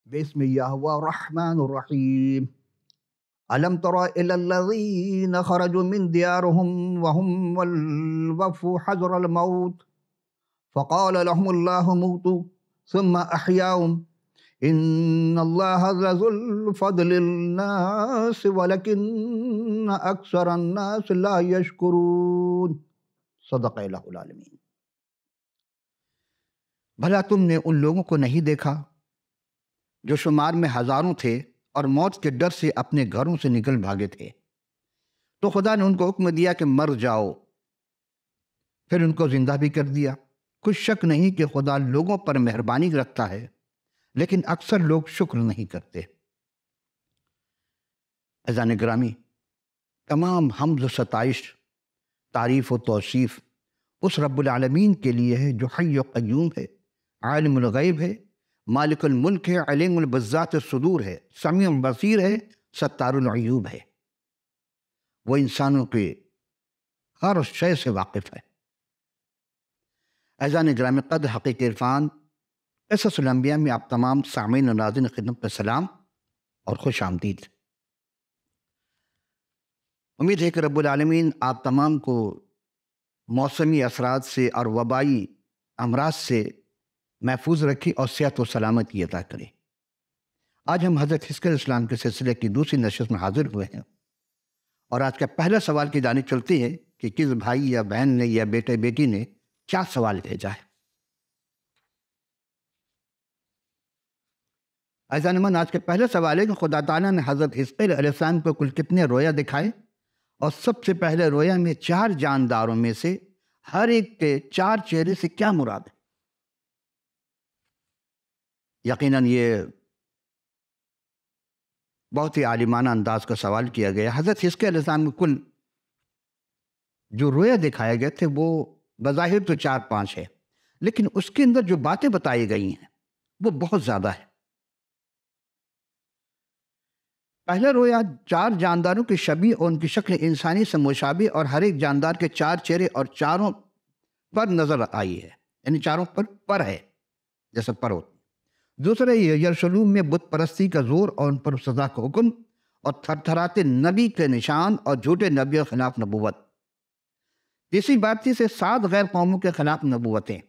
بسم الله الرحمن الرحيم. ألم تر إلى الذين خرجوا من ديارهم وهم والوف حذر الموت فقال لهم الله موتوا ثم أحياهم إن الله ذو الفضل الناس ولكن أكثر الناس لا يشكرون. صدق اللہ العالمین. بھلا تم نے ان لوگوں کو نہیں دیکھا جو شمار میں ہزاروں تھے اور موت کے ڈر سے اپنے گھروں سے نکل بھاگے تھے، تو خدا نے ان کو حکم دیا کہ مر جاؤ، پھر ان کو زندہ بھی کر دیا. کچھ شک نہیں کہ خدا لوگوں پر مہربانی رکھتا ہے، لیکن اکثر لوگ شکر نہیں کرتے. عزیزان گرامی، تمام حمد و ستائش، تعریف و توصیف اس رب العالمین کے لیے ہے جو حی و قیوم ہے، عالم الغیب ہے، مالک الملک ہے، علیم البذات الصدور ہے، سمیع بصیر ہے، ستار العیوب ہے. وہ انسانوں کے ہر شے سے واقف ہے. عزیزان گرامی قدر، حقیق عرفان، قصص الانبیاء میں آپ تمام سامعین و ناظرین خدمت میں سلام اور خوش آمدید. امید ہے کہ رب العالمین آپ تمام کو موسمی اثرات سے اور وبائی امراض سے محفوظ رکھے اور صحت و سلامتی عطا کرے. آج ہم حضرت حزقیل علیہ السلام کے سلسلے کی دوسری نشست میں حاضر ہوئے ہیں، اور آج کا پہلا سوال کی جانب چلتے ہیں کہ کس بھائی یا بہن نے یا بیٹے بیٹی نے کیا سوال بھیجا ہے. عزیزان من، آج کا پہلا سوال ہے کہ خدا تعالیٰ نے حضرت حزقیل علیہ السلام کو کل کتنے رویا دکھائے، اور سب سے پہلے رویا میں 4 جانداروں میں سے ہر ایک کے 4 چہرے سے کیا مراد ہے؟ یقیناً یہ بہت ہی عالمانہ انداز کا سوال کیا گیا. حضرت حزقیل علیہ السلام کو کل جو رویا دکھائے گئے تھے وہ بظاہر تو 4-5 ہے، لیکن اس کے اندر جو باتیں بتائی گئی ہیں وہ بہت زیادہ ہے. پہلا رویا 4 جانداروں کی شبیہ اور ان کی شکل انسانی سے مشابہ، اور ہر ایک جاندار کے 4 چہرے اور چاروں پر نظر آئی ہے، یعنی چاروں پر ہے، جیسے پر ہوتی. دوسرا یروشلم میں بت پرستی کا زور اور ان پر سزا کا حکم، اور تھرتھراتے نبی کے نشان اور جھوٹے نبیوں کے خلاف نبوت. تیسری بات تھی سے 7 غیر قوموں کے خلاف نبوتیں،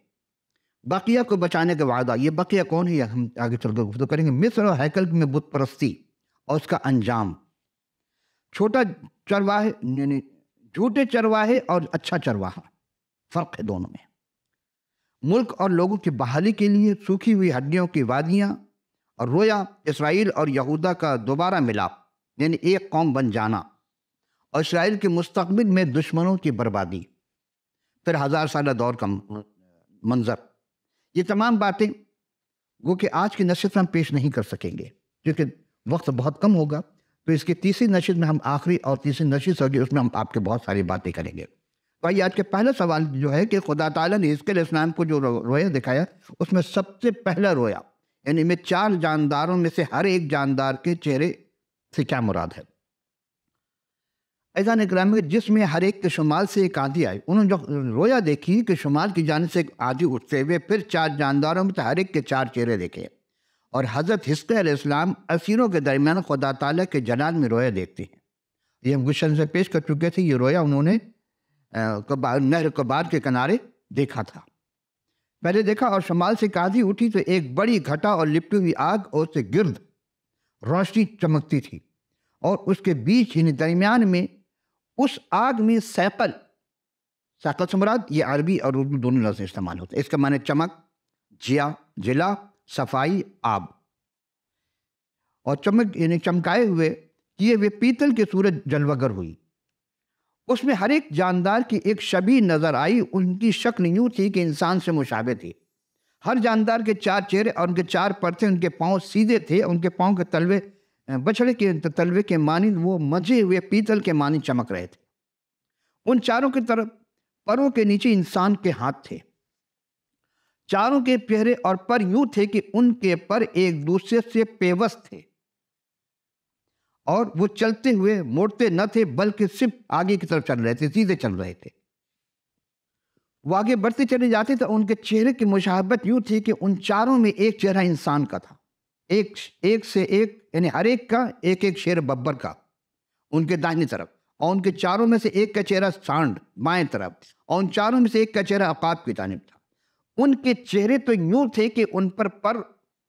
بقیہ کو بچانے کا وعدہ. یہ بقیہ کون ہے ہم آگے چل کر گفتگو کریں گے. مصر اور ہیکل میں بت پرستی اور اس کا انجام. چھوٹا چرواہے یعنی جھوٹے چرواہے اور اچھا چرواہا، فرق ہے دونوں میں. ملک اور لوگوں کی بحالی کے لیے سوکھی ہوئی ہڈیوں کی وادیاں، اور رویا اسرائیل اور یہودا کا دوبارہ ملاپ، یعنی ایک قوم بن جانا، اور اسرائیل کے مستقبل میں دشمنوں کی بربادی، پھر 1000 سالہ دور کا منظر. یہ تمام باتیں وہ کہ آج کی نشست میں ہم پیش نہیں کر سکیں گے کیونکہ وقت بہت کم ہوگا. تو اس کی تیسری نشست میں ہم آخری اور تیسری نشست ہوگی، اس میں ہم آپ کے بہت ساری باتیں کریں گے. تو آج کے پہلا سوال جو ہے کہ خدا تعالیٰ نے حزقیل علیہ السلام کو جو رویا دکھایا، اس میں سب سے پہلا رویا یعنی میں 4 جانداروں میں سے ہر ایک جاندار کے چہرے سے کیا مراد ہے. عزیزان گرامی، جس میں ہر ایک کے شمال سے ایک آندھی آئی، انہوں نے جو رویا دیکھی کہ شمال کی جانب سے ایک آندھی اٹھتے ہوئے، پھر 4 جانداروں میں سے ہر ایک کے 4 چہرے دیکھے، اور حضرت حزقیل علیہ السلام اسیروں کے درمیان خدا تعالیٰ کے جلال میں رویا دیکھتے ہیں. یہ ہم گلشن سے پیش کر چکے تھے. یہ رویا انہوں نے نہر کبار کے کنارے دیکھا تھا. پہلے دیکھا اور شمال سے آندھی اٹھی تو ایک بڑی گھٹا اور لپٹی ہوئی آگ اور اس سے گرد روشنی چمکتی تھی، اور اس کے بیچ یعنی درمیان میں اس آگ میں سیقل سے مراد یہ عربی اور اردو دونوں لفظ استعمال ہوتے ہیں. اس کا معنی چمک، جلا، صفائی، آب. اور چمک یعنی چمکائے ہوئے کیے ہوئے پیتل کی صورت جلوگر ہوئی. اس میں ہر ایک جاندار کی ایک شبیہ نظر آئی. ان کی شکل یوں تھی کہ انسان سے مشابہ تھی. ہر جاندار کے 4 چہرے اور ان کے 4 پر تھے. ان کے پاؤں سیدھے تھے، ان کے پاؤں کے تلوے بچھڑے کے تلوے کے مانند وہ مجے ہوئے پیتل کے مانند چمک رہے تھے. ان چاروں کی طرف پروں کے نیچے انسان کے ہاتھ تھے. چاروں کے چہرے اور پر یوں تھے کہ ان کے پر ایک دوسرے سے پیوست تھے، اور وہ چلتے ہوئے موڑتے نہ تھے بلکہ صرف آگے کی طرف چل رہے تھے، سیدھے چل رہے تھے. وہ آگے بڑھتے چلے جاتے تو ان کے چہرے کی مشابہت یوں تھی کہ ان چاروں میں ایک چہرہ انسان کا تھا، ایک سے ایک، یعنی ہر ایک کا ایک ایک شیر ببر کا ان کے داہنی طرف، اور ان کے چاروں میں سے ایک کا چہرہ سانڈ بائیں طرف، اور ان چاروں میں سے ایک کا چہرہ عقاب کی جانب تھا۔ ان کے چہرے تو یوں تھے کہ ان پر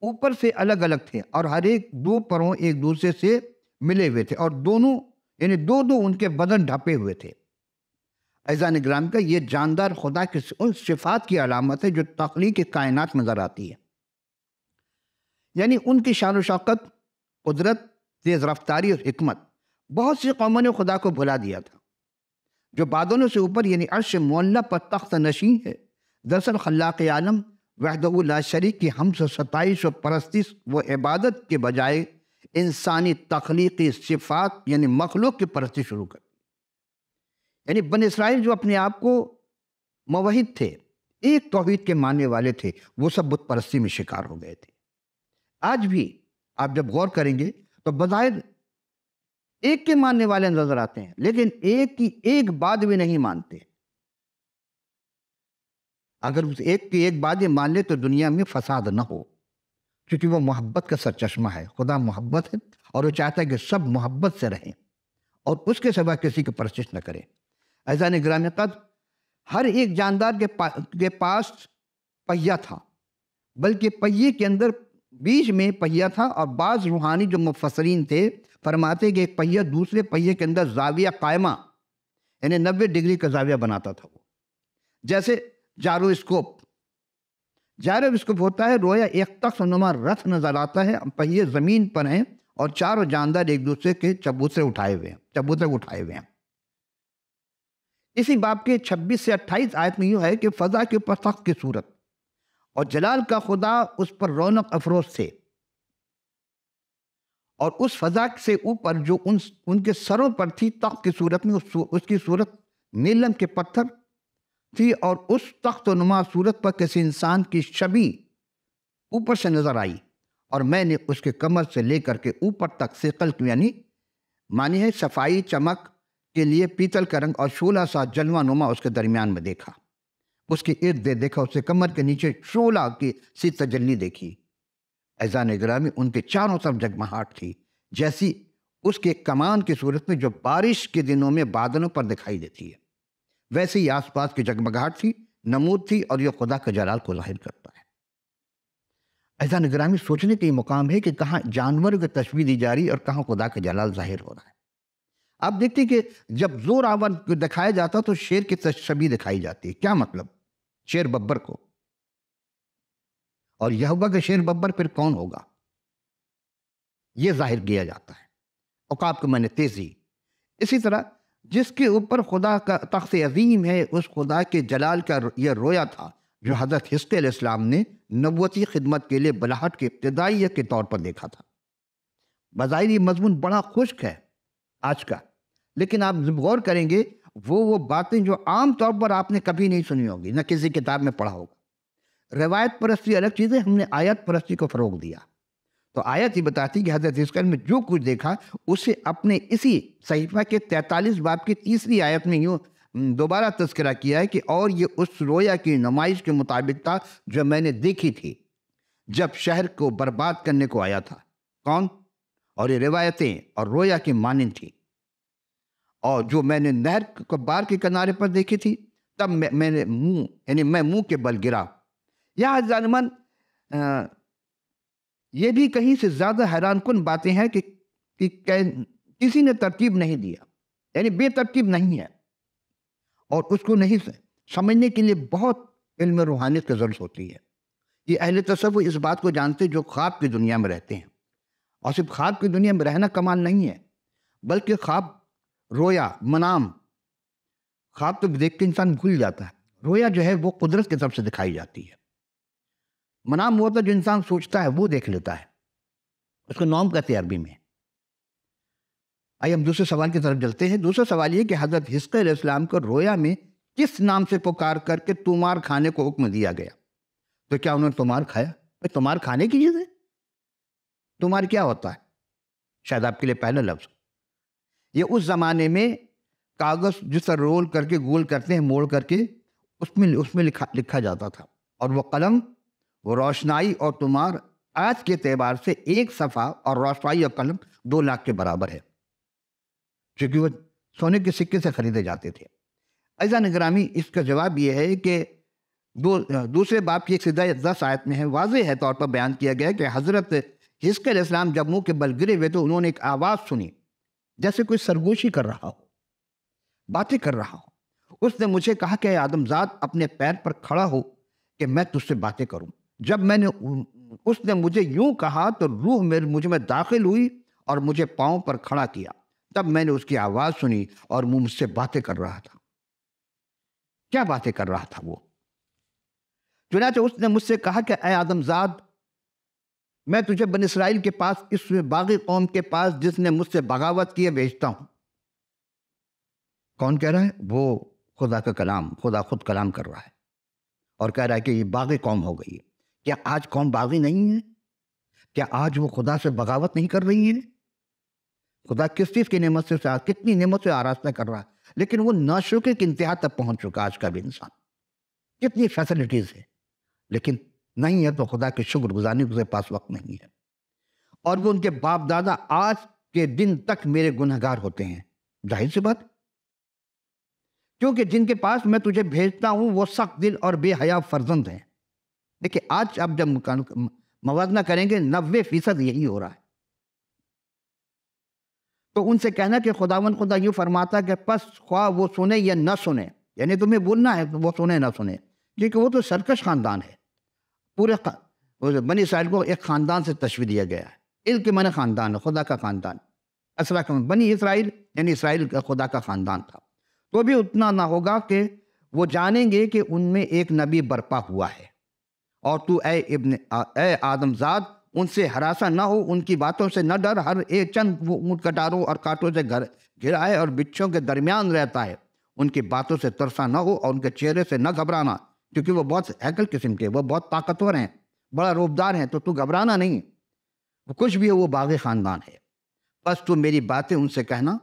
اوپر سے الگ الگ تھے، اور ہر ایک دو پروں ایک دوسرے سے ملے ہوئے تھے، اور دونوں یعنی دو ان کے بدن ڈھپے ہوئے تھے۔ عزیزان گرامی کا یہ جاندار خدا کی ان صفات کی علامت ہے جو تخلیق کائنات میں نظر آتی ہے، یعنی ان کی شان و شوکت، قدرت، تیز رفتاری اور حکمت۔ بہت سی قوموں نے خدا کو بھلا دیا تھا، جو بادلوں سے اوپر یعنی عرش معلیٰ پر تخت نشین ہے۔ دراصل خلاق عالم وحدہ لا شریک کی حمد و ستائش و پرستش و عبادت کے بجائے انسانی تخلیقی صفات یعنی مخلوق کی پرستش شروع کر، یعنی بنی اسرائیل جو اپنے آپ کو موحد تھے، ایک توحید کے ماننے والے تھے، وہ سب بت پرستی میں شکار ہو گئے تھے۔ آج بھی آپ جب غور کریں گے تو بظاہر ایک کے ماننے والے نظر آتے ہیں، لیکن ایک کی ایک بات بھی نہیں مانتے۔ اگر اس ایک کی ایک بات یہ مان لے تو دنیا میں فساد نہ ہو، کیونکہ وہ محبت کا سرچشمہ ہے۔ خدا محبت ہے، اور وہ چاہتا ہے کہ سب محبت سے رہیں اور اس کے سوا کسی کی پرستش نہ کریں۔ عزیزان گرامی قدر، ہر ایک جاندار کے پاس پہیہ تھا، بلکہ پہیے کے اندر بیچ میں پہیہ تھا، اور بعض روحانی جو مفسرین تھے فرماتے کہ ایک پہیہ دوسرے پہیے کے اندر زاویہ قائمہ یعنی 90 ڈگری کا زاویہ بناتا تھا، وہ جیسے جائروسکوپ ہوتا ہے۔ رویا ایک تخت نما رتھ نظر آتا ہے، پہیے زمین پر ہیں اور چاروں جاندار ایک دوسرے کے چبوترے اٹھائے ہوئے ہیں۔ اسی باب کے 26 سے 28 آیت میں یوں ہے کہ فضا کے اوپر تخت کی صورت اور جلال کا خدا اس پر رونق افروز تھے، اور اس فضا سے اوپر جو ان کے سروں پر تھی تخت کی صورت میں، اس کی صورت نیلم کے پتھر تھی، اور اس تخت و نما صورت پر کسی انسان کی شبیہ اوپر سے نظر آئی، اور میں نے اس کے کمر سے لے کر کے اوپر تک ثقل یعنی معنی ہے صفائی چمک کے لیے پیتل کا رنگ اور شعلہ سا جلوہ نما اس کے درمیان میں دیکھا۔ اس کے ارد گرد دیکھا، اس کے کمر کے نیچے شعلہ کی سی تجلی دیکھی۔ عزیزان گرامی، ان کے چاروں طرف جگمگاہٹ تھی، جیسی اس کے کمان کی صورت میں جو بارش کے دنوں میں بادلوں پر دکھائی دیتی ہے، ویسے ہی آس پاس کی جگمگاہٹ تھی، نمود تھی، اور یہ خدا کے جلال کو ظاہر کرتا ہے۔ عزیزان گرامی، سوچنے کا یہ مقام ہے کہ کہاں جانور کی تشبیہ دی جا رہی ہے اور کہاں خدا کا جلال ظاہر ہو رہا ہے۔ آپ دیکھتے ہیں کہ جب زور آور دکھایا جاتا تو شیر کی تشبیہ دکھائی جاتی ہے۔ کیا مطلب؟ شیر ببر کو، اور یہوہ کا شیر ببر پھر کون ہوگا، یہ ظاہر کیا جاتا ہے۔ عقاب کے معنی تیزی۔ اسی طرح جس کے اوپر خدا کا تخت عظیم ہے، اس خدا کے جلال کا یہ رویا تھا جو حضرت حزقیل علیہ السلام نے نبوتی خدمت کے لیے بلاہٹ کے ابتدائیہ کے طور پر دیکھا تھا۔ بظاہر یہ مضمون بڑا خشک ہے آج کا، لیکن آپ جب غور کریں گے وہ باتیں جو عام طور پر آپ نے کبھی نہیں سنی ہوگی، نہ کسی کتاب میں پڑھا ہوگا۔ روایت پرستی الگ چیز ہے، ہم نے آیت پرستی کو فروغ دیا۔ تو آیت ہی بتاتی کہ حضرت حزقیل میں جو کچھ دیکھا اسے اپنے اسی صحیفہ کے 43 باب کی 3 آیت میں یوں دوبارہ تذکرہ کیا ہے کہ اور یہ اس رویا کی نمائش کے مطابق تھا جو میں نے دیکھی تھی جب شہر کو برباد کرنے کو آیا تھا۔ کون؟ اور یہ روایتیں اور رویا کی مانند تھی، اور جو میں نے نہر بار کے کنارے پر دیکھی تھی، تب میں نے منہ کے بل گرا۔ یا ظالمان، یہ بھی کہیں سے زیادہ حیران کن باتیں ہیں کہ کسی نے ترتیب نہیں دیا، یعنی بے ترتیب نہیں ہے، اور اس کو نہیں سمجھنے کے لیے بہت علم روحانیت کی ضرورت ہوتی ہے۔ یہ اہل تصوف اس بات کو جانتے جو خواب کی دنیا میں رہتے ہیں، اور صرف خواب کی دنیا میں رہنا کمال نہیں ہے، بلکہ خواب، رویا، منام، خواب تو دیکھ کے انسان بھول جاتا ہے، رویا جو ہے وہ قدرت کی طرف سے دکھائی جاتی ہے۔ منام وہ ہوتا ہے جو انسان سوچتا ہے وہ دیکھ لیتا ہے، اس کو نوم کہتے ہیں عربی میں۔ آئیے ہم دوسرے سوال کی طرف چلتے ہیں۔ دوسرا سوال یہ کہ حضرت حزقیل علیہ السلام کو رویا میں کس نام سے پکار کر کے تمار کھانے کو حکم دیا گیا؟ تو کیا انہوں نے تمار کھایا؟ تمار کھانے کی چیز ہے؟ تمار کیا ہوتا ہے؟ شاید آپ کے لیے پہلا لفظ۔ یہ اس زمانے میں کاغذ جس طرح رول کر کے گول کرتے ہیں، موڑ کر کے اس میں لکھا جاتا تھا، اور وہ قلم، وہ روشنائی اور تمار آج کے اعتبار سے ایک صفحہ اور رسوائی اور قلم 2 لاکھ کے برابر ہے، چونکہ وہ سونے کے سکے سے خریدے جاتے تھے۔ عزیزان گرامی، اس کا جواب یہ ہے کہ دوسرے باب کی 10 آیت میں ہے، واضح ہے طور پر بیان کیا گیا کہ حضرت حزقیل علیہ السلام جب منہ کے بل گرے ہوئے تو انہوں نے ایک آواز سنی جیسے کوئی سرگوشی کر رہا ہو، باتیں کر رہا ہو۔ اس نے مجھے کہا کہ اے آدم زاد، اپنے پیر پر کھڑا ہو کہ میں تجھ سے باتیں کروں۔ جب اس نے مجھے یوں کہا تو روح مجھ میں داخل ہوئی اور مجھے پاؤں پر کھڑا کیا۔ تب میں نے اس کی آواز سنی اور وہ مجھ سے باتیں کر رہا تھا۔ کیا باتیں کر رہا تھا وہ؟ چنانچہ اس نے مجھ سے کہا کہ اے آدم زاد، میں تجھے بنی اسرائیل کے پاس، اس باغی قوم کے پاس جس نے مجھ سے بغاوت کی ہے، بھیجتا ہوں۔ کون کہہ رہا ہے؟ وہ خدا کا کلام، خدا خود کلام کر رہا ہے اور کہہ رہا ہے کہ یہ باغی قوم ہو گئی ہے۔ کیا آج قوم باغی نہیں ہے؟ کیا آج وہ خدا سے بغاوت نہیں کر رہی ہے؟ خدا کس چیز کی نعمت سے کتنی نعمت سے آراستہ کر رہا ہے، لیکن وہ ناشکری کی انتہا تک پہنچ چکا آج کا بھی انسان۔ کتنی فیسلٹیز ہے، لیکن نہیں ہے تو خدا کے شکر گزارنے کے پاس وقت نہیں ہے۔ اور وہ ان کے باپ دادا آج کے دن تک میرے گنہگار ہوتے ہیں۔ ظاہر سی بات، کیونکہ جن کے پاس میں تجھے بھیجتا ہوں وہ سخت دل اور بے حیا فرزند ہیں۔ دیکھیں آج اب جب موازنہ کریں گے 90% یہی ہو رہا ہے۔ تو ان سے کہنا کہ خدا یوں فرماتا کہ پس خواہ وہ سنے یا نہ سنے، یعنی تمہیں بولنا ہے وہ سنے نہ سنے، کیونکہ وہ تو سرکش خاندان ہے۔ پورے بنی اسرائیل کو ایک خاندان سے تشبیہ دیا گیا ہے۔ علم کے معنی خاندان ہے، خدا کا خاندان۔ اصلا بنی اسرائیل یعنی اسرائیل کا خدا کا خاندان تھا۔ تو بھی اتنا نہ ہوگا کہ وہ جانیں گے کہ ان میں ایک نبی برپا ہوا ہے، اور تو اے آدم زاد ان سے ہراساں نہ ہو، ان کی باتوں سے نہ ڈر۔ ہر ایک چند وہ اونٹ کٹاروں اور کانٹوں سے گھرا ہے اور بچھوں کے درمیان رہتا ہے، ان کی باتوں سے ترسا نہ ہو اور ان کے چہرے سے نہ گھبرانا، کیونکہ وہ بہت ہیکل قسم کے، وہ بہت طاقتور ہیں، بڑا روبدار ہیں، تو گھبرانا نہیں، وہ کچھ بھی ہو، وہ باغی خاندان ہے۔ بس تو میری باتیں ان سے کہنا،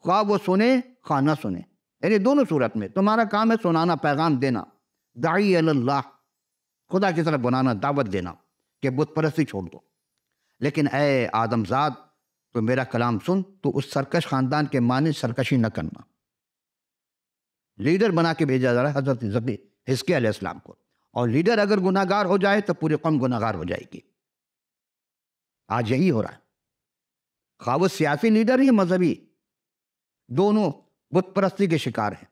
خواہ وہ سنے خواہ نہ سنے، یعنی دونوں صورت میں تمہارا کام ہے سنانا، پیغام دینا، داعی اللہ، خدا کی طرف بنانا، دعوت دینا کہ بت پرستی چھوڑ دو۔ لیکن اے آدم زاد، تو میرا کلام سن، تو اس سرکش خاندان کے معنی سرکشی نہ کرنا۔ لیڈر بنا کے بھیجا جا رہا ہے حضرت حزقیل علیہ السلام کو، اور لیڈر اگر گناہ گار ہو جائے تو پوری قوم گناہ گار ہو جائے گی۔ آج یہی ہو رہا ہے، خواہ وہ سیاسی لیڈر یا مذہبی، دونوں بت پرستی کے شکار ہیں۔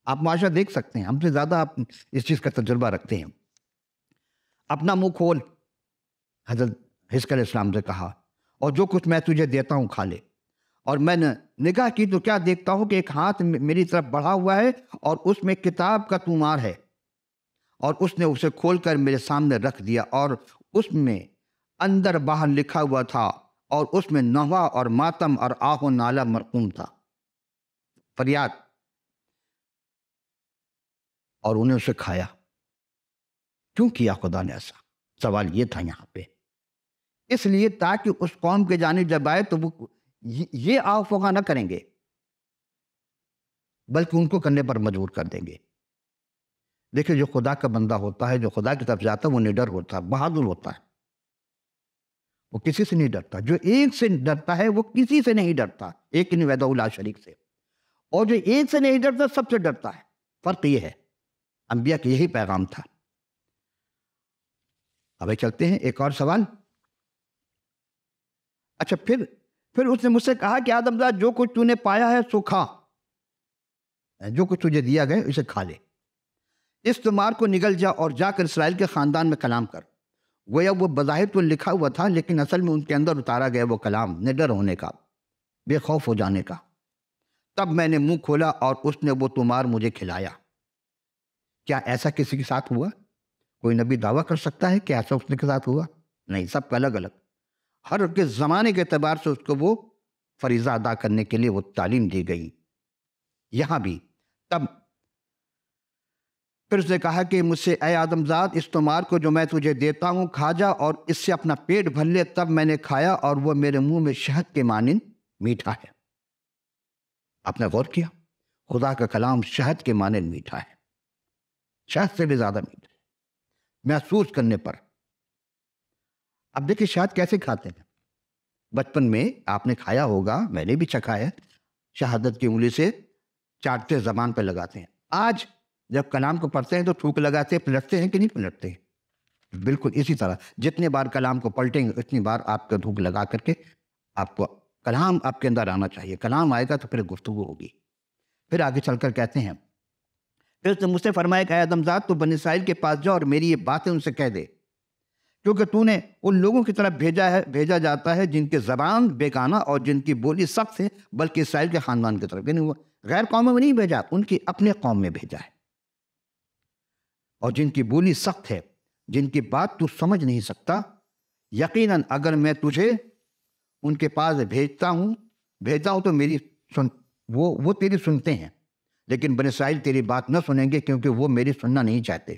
آپ معاشرہ دیکھ سکتے ہیں، ہم سے زیادہ آپ اس چیز کا تجربہ رکھتے ہیں۔ اپنا منہ کھول، حضرت حزقیل علیہ السلام سے کہا، اور جو کچھ میں تجھے دیتا ہوں کھا لے۔ اور میں نے نگاہ کی تو کیا دیکھتا ہوں کہ ایک ہاتھ میری طرف بڑھا ہوا ہے اور اس میں کتاب کا تومار ہے، اور اس نے اسے کھول کر میرے سامنے رکھ دیا، اور اس میں اندر باہر لکھا ہوا تھا، اور اس میں نوا اور ماتم اور آہ و نالہ مرقوم تھا، فریاد۔ اور انہیں اسے کھایا۔ کیوں کیا خدا نے ایسا؟ سوال یہ تھا یہاں پہ، اس لیے تاکہ اس قوم کے جانب جب آئے تو وہ یہ آہ فغاں نہ کریں گے، بلکہ ان کو کرنے پر مجبور کر دیں گے۔ دیکھیں جو خدا کا بندہ ہوتا ہے، جو خدا کی طرف جاتا ہے، وہ نڈر ہوتا ہے، بہادر ہوتا ہے، وہ کسی سے نہیں ڈرتا۔ جو ایک سے ڈرتا ہے وہ کسی سے نہیں ڈرتا، ایک نہیں وحدہ لا شریک سے، اور جو ایک سے نہیں ڈرتا سب سے ڈرتا ہے۔ فرق یہ ہے، انبیاء کا یہی پیغام تھا۔ اب چلتے ہیں ایک اور سوال۔ اچھا، پھر اس نے مجھ سے کہا کہ آدم زاد، جو کچھ تو نے پایا ہے سو کھا، جو کچھ تجھے دیا گیا اسے کھا لے۔ اس تمار کو نگل جا اور جا کر اسرائیل کے خاندان میں کلام کر۔ گویا وہ بظاہر تو لکھا ہوا تھا، لیکن اصل میں ان کے اندر اتارا گیا وہ کلام، نڈر ہونے کا، بے خوف ہو جانے کا۔ تب میں نے منہ کھولا اور اس نے وہ تمار مجھے کھلایا۔ کیا ایسا کسی کے ساتھ ہوا؟ کوئی نبی دعویٰ کر سکتا ہے کہ ایسا اس کے ساتھ ہوا؟ نہیں، سب کا الگ الگ، ہر کے زمانے کے اعتبار سے اس کو وہ فریضہ ادا کرنے کے لیے وہ تعلیم دی گئی۔ یہاں بھی تب پھر اس نے کہا کہ مجھ سے اے آدم زاد، اس تمار کو جو میں تجھے دیتا ہوں کھا جا اور اس سے اپنا پیٹ بھر لے۔ تب میں نے کھایا اور وہ میرے منہ میں شہد کے مانند میٹھا ہے۔ آپ نے غور کیا؟ خدا کا کلام شہد کے مانند میٹھا ہے، شہد سے بھی زیادہ میٹھا ہے محسوس کرنے پر۔ اب دیکھیں شہد کیسے کھاتے ہیں. بچپن میں آپ نے کھایا ہوگا, میں نے بھی چکھا ہے, شہادت کی انگلی سے چاٹتے زبان پہ لگاتے ہیں. آج جب کلام کو پڑھتے ہیں تو تھوک لگاتے ہیں, پلٹتے ہیں کہ نہیں پلٹتے ہیں؟ بالکل اسی طرح جتنے بار کلام کو پلٹیں گے اتنی بار آپ کا تھوک لگا کر کے آپ کو کلام آپ کے اندر آنا چاہیے. کلام آئے گا تو پھر گفتگو ہوگی. پھر آگے چل کر کہتے ہیں, پھر اس نے مجھ سے فرمایا کہ اے آدم ذات تو بنی اسرائیل کے پاس جا اور میری یہ باتیں ان سے کہہ دے, کیونکہ تو نے ان لوگوں کی طرف بھیجا جاتا ہے جن کے زبان بیگانہ اور جن کی بولی سخت ہے, بلکہ اسرائیل کے خاندان کی طرف, یعنی وہ غیر قوموں میں نہیں بھیجا, ان کی اپنے قوم میں بھیجا ہے. اور جن کی بولی سخت ہے, جن کی بات تو سمجھ نہیں سکتا. یقیناً اگر میں تجھے ان کے پاس بھیجتا ہوں تو میری وہ تیری سنتے ہیں, لیکن بنی اسرائیل تیری بات نہ سنیں گے کیونکہ وہ میری سننا نہیں چاہتے.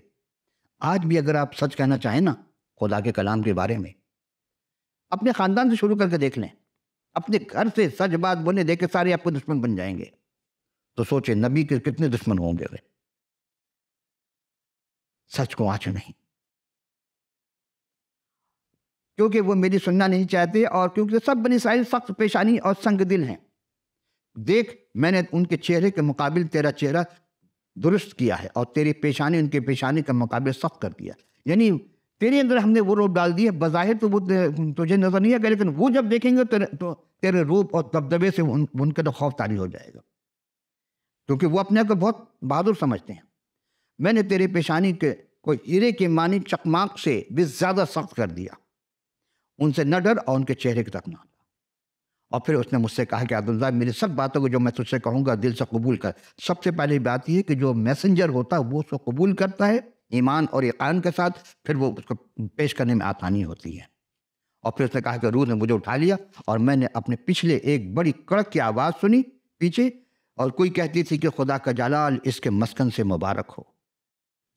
آج بھی اگر آپ سچ کہنا چاہیں نا خدا کے کلام کے بارے میں, اپنے خاندان سے شروع کر کے دیکھ لیں, اپنے گھر سے سچ بات بولنے دے کے سارے آپ کو دشمن بن جائیں گے. تو سوچیں نبی کے کتنے دشمن ہوں گے. سچ کو آنچ نہیں, کیونکہ وہ میری سننا نہیں چاہتے, اور کیونکہ سب بنی اسرائیل سخت پیشانی اور سنگ دل ہیں. دیکھ میں نے ان کے چہرے کے مقابل تیرا چہرہ درست کیا ہے, اور تیری پیشانی ان کے پیشانی کے مقابل سخت کر دیا. یعنی تیرے اندر ہم نے وہ روپ ڈال دیا, بظاہر تو وہ تجھے نظر نہیں آئے گا, لیکن وہ جب دیکھیں گے تو تیرے روپ اور دبدبے سے ان کے تو خوف طاری ہو جائے گا, کیونکہ وہ اپنے کو بہت بہادر سمجھتے ہیں. میں نے تیرے پیشانی کے کوئی ہیرے کے مانی چکماک سے بھی زیادہ سخت کر دیا. ان سے نہ ڈر اور ان کے چہرے کی طرف نہ. اور پھر اس نے مجھ سے کہا کہ عبداللہ میری سب باتوں کو جو میں تجھ سے کہوں گا دل سے قبول کر. سب سے پہلی بات یہ کہ جو میسنجر ہوتا ہے وہ اس کو قبول کرتا ہے ایمان اور یقین کے ساتھ, پھر وہ اس کو پیش کرنے میں آسانی ہوتی ہے. اور پھر اس نے کہا کہ روح نے مجھے اٹھا لیا اور میں نے اپنے پچھلے ایک بڑی کڑک کی آواز سنی پیچھے, اور کوئی کہتی تھی کہ خدا کا جلال اس کے مسکن سے مبارک ہو.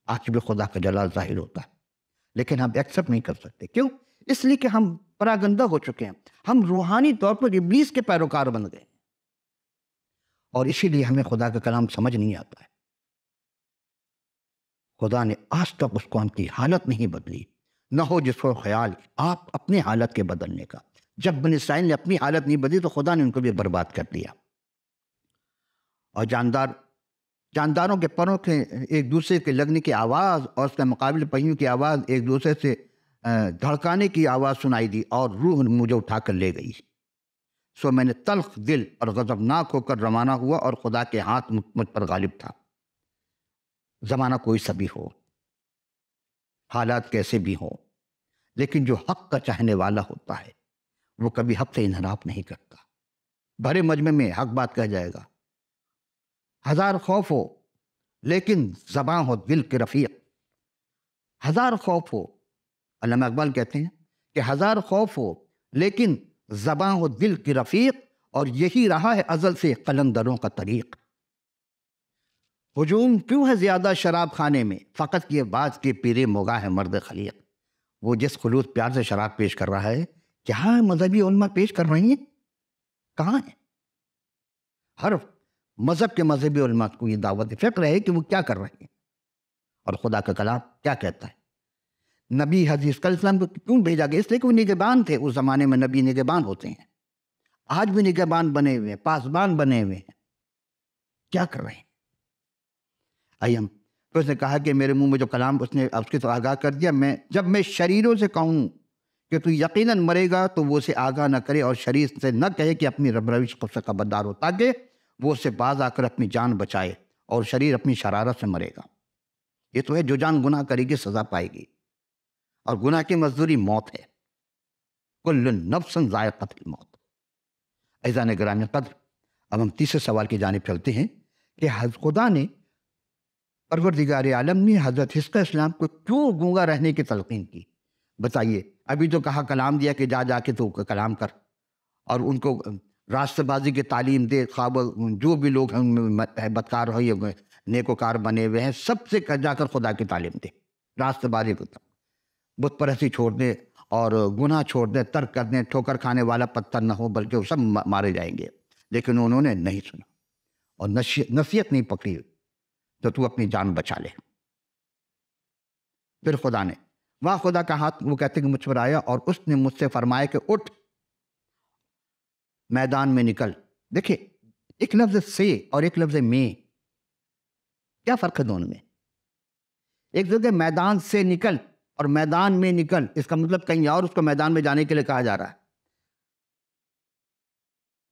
آج بھی خدا کا جلال ظاہر ہوتا ہے, لیکن ہم ایکسپٹ نہیں کر سکتے. کیوں؟ اس لیے کہ ہم پراگندہ ہو چکے ہیں, ہم روحانی طور پر ابلیس کے پیروکار بن گئے, اور اسی لیے ہمیں خدا کا کلام سمجھ نہیں آتا ہے. خدا نے آج تک اس قوم کی حالت نہیں بدلی. نہ ہو جس کو خیال آپ اپنے حالت کے بدلنے کا. جب بنی اسرائیل نے اپنی حالت نہیں بدلی تو خدا نے ان کو بھی برباد کر دیا. اور جانداروں کے پروں کے ایک دوسرے کے لگنے کی آواز اور اس کے مقابل پہیوں کی آواز ایک دوسرے سے دھڑکانے کی آواز سنائی دی, اور روح مجھے اٹھا کر لے گئی. سو میں نے تلخ دل اور غضبناک ہو کر روانہ ہوا, اور خدا کے ہاتھ مجھ پر غالب تھا. زمانہ کوئی سا بھی ہو, حالات کیسے بھی ہوں, لیکن جو حق کا چاہنے والا ہوتا ہے وہ کبھی حق سے انحراف نہیں کرتا. بھرے مجمع میں حق بات کہہ جائے گا. ہزار خوف ہو لیکن زباں ہو دل کے رفیق. ہزار خوف ہو, علامہ اقبال کہتے ہیں کہ ہزار خوف ہو لیکن زباں ہو دل کی رفیق, اور یہی رہا ہے ازل سے قلندروں کا طریق. ہجوم کیوں ہے زیادہ شراب خانے میں, فقط یہ بات کہ پیرے مغاں ہے مرد خلیق. وہ جس خلوص پیار سے شراب پیش کر رہا ہے, کہاں مذہبی علماء پیش کر رہی ہیں؟ کہاں ہیں؟ ہر مذہب کے مذہبی علماء کو یہ دعوت فکر ہے کہ وہ کیا کر رہے ہیں, اور خدا کا کلام کیا کہتا ہے. نبی حضرت علیہ السلام کو کیوں بھیجا گیا؟ اس لیے کہ وہ نگہبان تھے. اس زمانے میں نبی نگہبان ہوتے ہیں, آج بھی نگہبان بنے ہوئے ہیں, پاسبان بنے ہوئے ہیں. کیا کر رہے ہیں؟ پھر اس نے کہا کہ میرے منہ میں جو کلام اس نے اس کی تو آگاہ کر دیا, جب میں شریروں سے کہوں کہ تو یقیناً مرے گا تو وہ اسے آگاہ نہ کرے, اور شریر سے نہ کہے کہ اپنی رب روش سے خبردار ہو, تاکہ وہ اس سے باز آ کر اپنی جان بچائے, اور شریر اپنی شرارت سے مرے گا. یہ تو ہے جو جان گناہ کرے گی سزا پائے گی, اور گناہ کی مزدوری موت ہے. کل نفس ذائقۃ الموت. عزیزان گرامی قدر, اب ہم تیسرے سوال کی جانب چلتے ہیں کہ خدا نے پروردگار عالم نے حضرت حزقیٰ اسلام کو کیوں گونگا رہنے کی تلقین کی؟ بتائیے. ابھی تو کہا کلام دیا کہ جا کے تو کلام کر, اور ان کو راستہ بازی کی تعلیم دے. خواب جو بھی لوگ ہیں بدکار ہو یا نیکوکار بنے ہوئے ہیں, سب سے جا کر خدا کی تعلیم دے. راستہ بازی کو بت پرستی چھوڑ دے اور گناہ چھوڑ دے, ترک کر دیں. ٹھوکر کھانے والا پتھر نہ ہو بلکہ وہ سب مارے جائیں گے. لیکن انہوں نے نہیں سنا اور نصیحت نہیں پکڑی, تو اپنی جان بچا لے. پھر خدا نے وہاں خدا کا ہاتھ وہ کہتے کہ مجھ پر آیا اور اس نے مجھ سے فرمایا کہ اٹھ میدان میں نکل. دیکھیں ایک لفظ سے اور ایک لفظ میں، کیا فرق ہے دونوں میں؟ ایک جگہ میدان سے نکل اور میدان میں نکل، اس کا مطلب کہیں اور اس کو میدان میں جانے کے لیے کہا جا رہا ہے.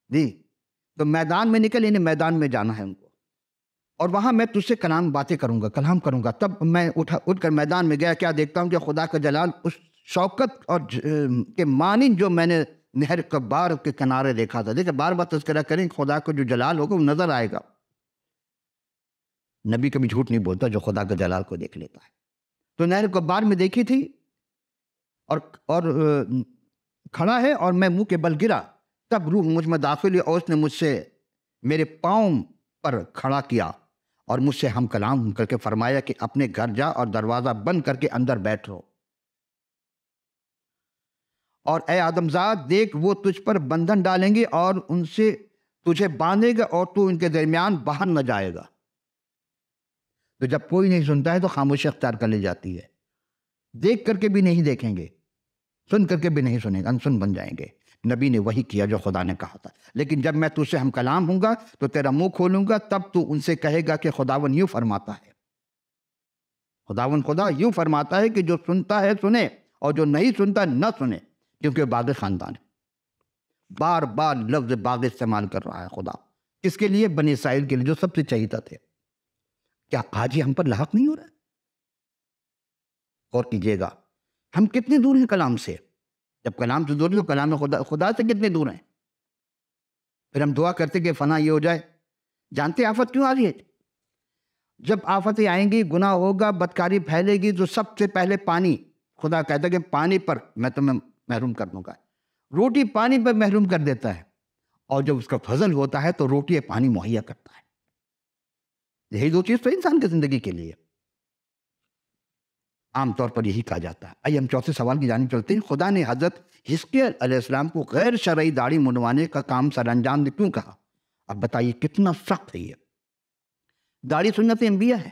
جی تو میدان میں نکل یعنی میدان میں جانا ہے ان کو، اور وہاں میں تجھ سے باتیں کروں گا، کلام کروں گا. تب میں اٹھ کر میدان میں گیا. کیا دیکھتا ہوں کہ خدا کا جلال اس شوکت اور کے مانند جو میں نے نہر کبار کے کنارے دیکھا تھا. دیکھیں بار بار تذکرہ کریں، خدا کا جو جلال ہوگا وہ نظر آئے گا. نبی کبھی جھوٹ نہیں بولتا جو خدا کا جلال کو دیکھ لیتا ہے. تو نہر کبار میں دیکھی تھی اور کھڑا ہے اور میں منہ کے بل گرا. تب روح مجھ میں داخل ہوئی اور اس نے مجھ سے میرے پاؤں پر کھڑا کیا اور مجھ سے ہم کلام کر کے فرمایا کہ اپنے گھر جا اور دروازہ بند کر کے اندر بیٹھ رہو. اور اے آدمزاد دیکھ وہ تجھ پر بندھن ڈالیں گے اور ان سے تجھے باندھے گا اور تو ان کے درمیان باہر نہ جائے گا. تو جب کوئی نہیں سنتا ہے تو خاموشی اختیار کر لی جاتی ہے. دیکھ کر کے بھی نہیں دیکھیں گے، سن کر کے بھی نہیں سنیں گے، انسن بن جائیں گے. نبی نے وہی کیا جو خدا نے کہا تھا. لیکن جب میں تجھ سے ہم کلام ہوں گا تو تیرا منہ کھولوں گا، تب تو ان سے کہے گا کہ خداوند یوں فرماتا ہے. خداوند خدا یوں فرماتا ہے کہ جو سنتا ہے سنے اور جو نہیں سنتا نہ سنے، کیونکہ باغ خاندان ہے. بار بار لفظ باغ استعمال کر رہا ہے خدا. کس کے لیے؟ بنی اسرائیل کے لیے جو سب سے چہیتا تھے. کیا آج یہ ہم پر لاحق نہیں ہو رہا ہے؟ غور کیجئے گا ہم کتنے دور ہیں کلام سے. جب کلام سے دور ہیں تو کلام خدا سے کتنے دور ہیں. پھر ہم دعا کرتے کہ فنا یہ ہو جائے. جانتے آفت کیوں آ رہی ہے؟ جب آفتیں آئیں گی، گناہ ہوگا، بدکاری پھیلے گی، تو سب سے پہلے پانی، خدا کہتا ہے کہ پانی پر میں تمہیں محروم کر دوں گا. روٹی پانی پر محروم کر دیتا ہے، اور جب اس کا فضل ہوتا ہے تو روٹی پانی مہیا کرتا ہے. یہی دو چیز تو انسان کی زندگی کے لیے عام طور پر یہی کہا جاتا ہے. آئیے ہم چوتھے سوال کی جانب چلتے ہیں. خدا نے حضرت حزقیل علیہ السلام کو غیر شرعی داڑھی منڈوانے کا کام سر انجام دے کیوں کہا؟ اب بتائیے کتنا سخت ہے یہ. داڑھی سنت انبیاء ہے،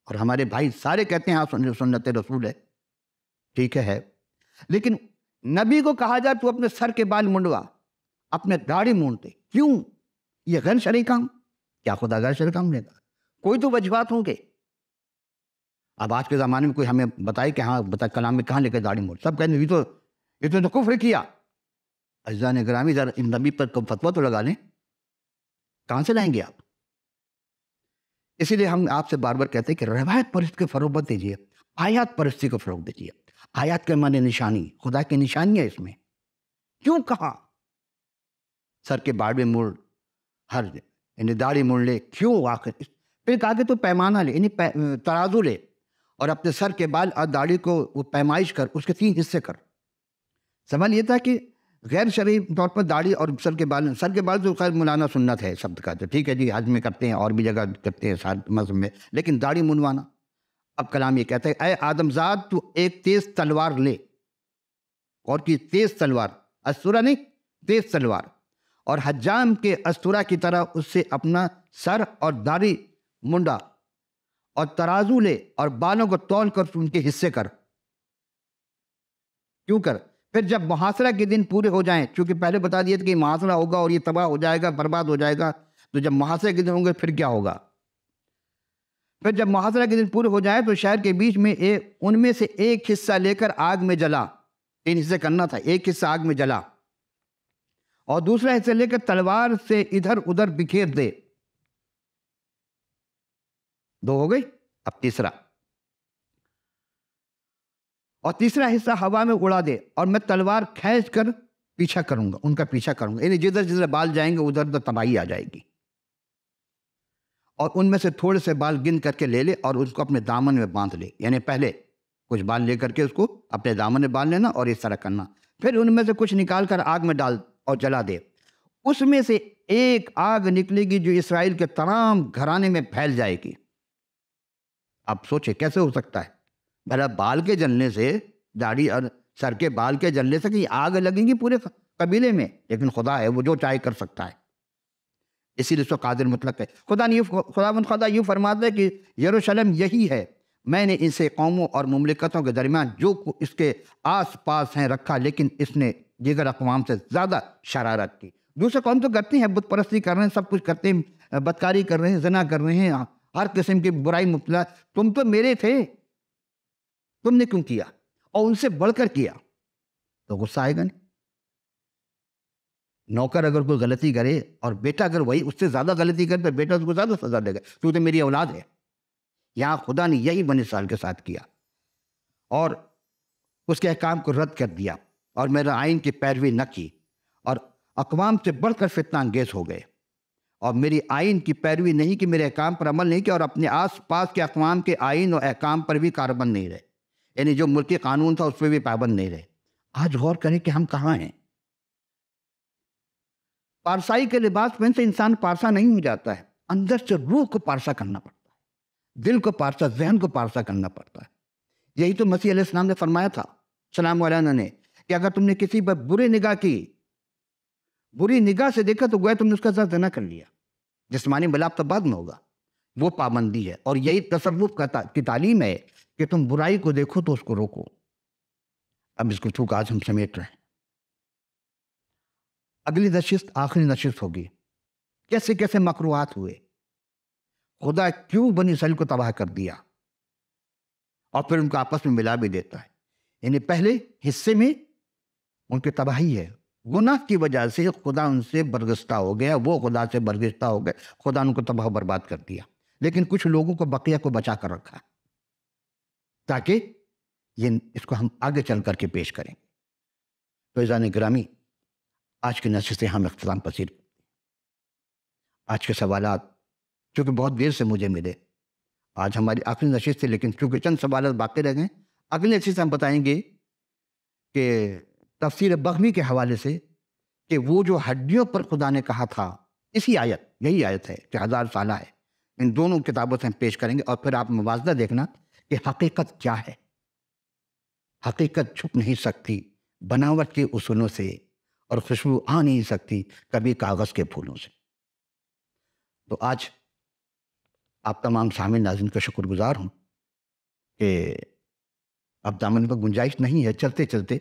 اور ہمارے بھائی سارے کہتے ہیں ہاں سنت رسول ہے. ٹھیک ہے، لیکن نبی کو کہا جائے تو اپنے سر کے بال منڈوا، اپنے داڑھی مونڈتے کیوں؟ یہ غیر شرعی کام؟ کیا خدا غیر شرعی کام لے گا؟ کوئی تو وجوہات ہوں گے. اب آج کے زمانے میں کوئی ہمیں بتائے کہ ہاں بتا کلام میں کہاں لے کے داڑھی موڑ، سب کہتے ہیں یہ تو کفر کیا. عزیزان گرامی ذرا ان نبی پر فتویٰ تو لگا لیں، کہاں سے لائیں گے آپ؟ اسی لیے ہم آپ سے بار بار کہتے ہیں کہ روایت پرست کے فروغ مت دیجیے، آیات پرستی کو فروغ دیجیے. آیات کے معنی نشانی، خدا کی نشانی ہے اس میں. کیوں کہا سر کے باڑ میں مڑ، ہر یعنی داڑھی مڑ لے؟ کیوں آخر؟ پھر کہا کہ تو پیمانہ لے، یعنی ترازو لے، اور اپنے سر کے بال اور داڑھی کو وہ پیمائش کر، اس کے 3 حصے کر. سوال یہ تھا کہ غیر شرعی طور پر داڑھی اور سر کے بال تو خیر مولانا سنت ہے شبد کا، تو ٹھیک ہے جی، حج میں کرتے ہیں اور بھی جگہ کرتے ہیں سارے مذہب میں، لیکن داڑھی منڈوانا. اب کلام یہ کہتا ہے اے آدمزاد تو ایک تیز تلوار لے، اور کی تیز تلوار، استورا نہیں، تیز تلوار، اور حجام کے استورا کی طرح اس سے اپنا سر اور داڑھی منڈا، اور ترازو لے اور بالوں کو تول کر ان کے حصے کر. کیوں کر؟ پھر جب محاصرہ کے دن پورے ہو جائیں، چونکہ پہلے بتا دیا تھا کہ محاصرہ ہوگا اور یہ تباہ ہو جائے گا، برباد ہو جائے گا، تو جب محاصرہ کے دن ہوں گے پھر کیا ہوگا؟ پھر جب محاصرہ کے دن پورے ہو جائیں تو شہر کے بیچ میں ان میں سے ایک حصہ لے کر آگ میں جلا. 3 حصے کرنا تھا، ایک حصہ آگ میں جلا، اور دوسرا حصہ لے کر تلوار سے ادھر ادھر بکھیر دے. 2 ہو گئی. اب تیسرا، اور تیسرا حصہ ہوا میں اڑا دے، اور میں تلوار کھینچ کر پیچھا کروں گا، ان کا پیچھا کروں گا، یعنی جدھر جدھر بال جائیں گے ادھر ادھر تباہی آ جائے گی. اور ان میں سے تھوڑے سے بال گن کر کے لے لے اور اس کو اپنے دامن میں باندھ لے، یعنی پہلے کچھ بال لے کر کے اس کو اپنے دامن میں باندھ لینا اور اس طرح کرنا. پھر ان میں سے کچھ نکال کر آگ میں ڈال اور جلا دے. اس میں سے ایک آگ نکلے گی جو اسرائیل کے تمام گھرانے میں پھیل جائے گی. اب سوچے کیسے ہو سکتا ہے؟ بھلا بال کے جلنے سے، داڑھی اور سر کے بال کے جلنے سے کہ آگ لگیں گی پورے قبیلے میں، لیکن خدا ہے وہ جو چاہے کر سکتا ہے، اسی لیے اس کو قادر مطلق ہے. خدا یوں فرماتا ہے کہ یروشلم یہی ہے، میں نے اسے قوموں اور مملکتوں کے درمیان جو اس کے آس پاس ہیں رکھا، لیکن اس نے دیگر اقوام سے زیادہ شرارت کی۔ دوسرے قوم تو کرتی ہیں، بت پرستی کر رہے ہیں، سب کچھ کرتے ہیں، بدکاری کر رہے ہیں، زنا کر رہے ہیں، ہر قسم کی برائی مبتلا۔ تم تو میرے تھے، تم نے کیوں کیا؟ اور ان سے بڑھ کر کیا تو غصہ آئے گا نہیں؟ نوکر اگر کوئی غلطی کرے اور بیٹا اگر وہی اس سے زیادہ غلطی کرے تو بیٹا اس کو زیادہ سزا دے گا، تو میری اولاد ہے۔ یہاں خدا نے یہی بنی اسرائیل کے ساتھ کیا اور اس کے احکام کو رد کر دیا اور میرا آئین کی پیروی نہ کی، اور اقوام سے بڑھ کر فتنہ انگیز ہو گئے اور میری آئین کی پیروی نہیں کی، میرے احکام پر عمل نہیں کیا، اور اپنے آس پاس کے اقوام کے آئین اور احکام پر بھی کاربند نہیں رہے، یعنی جو ملکی قانون تھا اس پہ بھی پابند نہیں رہے۔ آج غور کریں کہ ہم کہاں ہیں۔ پارسائی کے لباس پہن سے انسان پارسا نہیں ہو جاتا ہے، اندر سے روح کو پارسا کرنا پڑتا ہے، دل کو پارسا، ذہن کو پارسا کرنا پڑتا ہے۔ یہی تو مسیح علیہ السلام نے فرمایا تھا سلام علیہ نے کہ اگر تم نے کسی پر بری نگاہ کی، بری نگاہ سے دیکھا تو گویا تم نے اس کا ساتھ زنا کر لیا۔ جسمانی ملاپ تو بعد میں ہوگا، وہ پابندی ہے، اور یہی تصوف کی تعلیم ہے کہ تم برائی کو دیکھو تو اس کو روکو۔ اب اس گفتگو کو آج ہم سمیٹ رہے ہیں۔ اگلی نشست آخری نشست ہوگی، کیسے کیسے مکروہات ہوئے، خدا کیوں بنی اسرائیل کو تباہ کر دیا اور پھر ان کو آپس میں ملا بھی دیتا ہے۔ یعنی پہلے حصے میں ان کی تباہی ہے، گناہ کی وجہ سے خدا ان سے برگشتہ ہو گیا، وہ خدا سے برگشتہ ہو گئے، خدا ان کو تباہ و برباد کر دیا، لیکن کچھ لوگوں کو بقیہ کو بچا کر رکھا تاکہ اس کو ہم آگے چل کر کے پیش کریں۔ تو عزیزان گرامی، آج کی نشست سے ہم اختتام پذیر۔ آج کے سوالات چونکہ بہت دیر سے مجھے ملے، آج ہماری آخری نشست تھی، لیکن چونکہ چند سوالات باقی رہ گئے، اگلی نشست سے ہم بتائیں گے کہ تفسیر بغوی کے حوالے سے کہ وہ جو ہڈیوں پر خدا نے کہا تھا، اسی آیت، یہی آیت ہے کہ 1000 سالہ ہے، ان دونوں کتابوں سے ہم پیش کریں گے، اور پھر آپ موازنہ دیکھنا کہ حقیقت کیا ہے۔ حقیقت چھپ نہیں سکتی بناوٹ کے اصولوں سے، اور خوشبو آ نہیں سکتی کبھی کاغذ کے پھولوں سے۔ تو آج آپ تمام سامعین ناظرین کا شکر گزار ہوں کہ اب دامن پر گنجائش نہیں ہے چلتے چلتے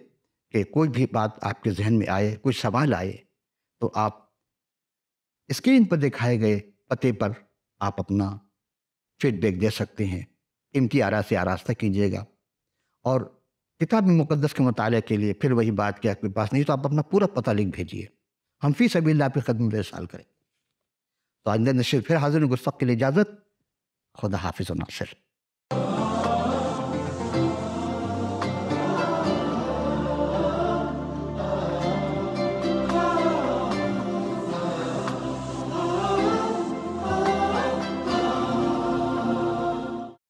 کہ کوئی بھی بات آپ کے ذہن میں آئے، کوئی سوال آئے، تو آپ اسکرین پر دکھائے گئے پتے پر آپ اپنا فیڈ بیک دے سکتے ہیں۔ ان کی آرا سے آراستہ کیجیے گا، اور کتاب مقدس کے مطالعے کے لیے پھر وہی بات کہ آپ کے پاس نہیں تو آپ اپنا پورا پتہ لکھ بھیجیے، ہم فی سبیل اللہ آپ کی خدمت میں ارسال کریں۔ تو آئندہ نشست پھر حاضر، گفتگو کے لیے اجازت، خدا حافظ و ناصر۔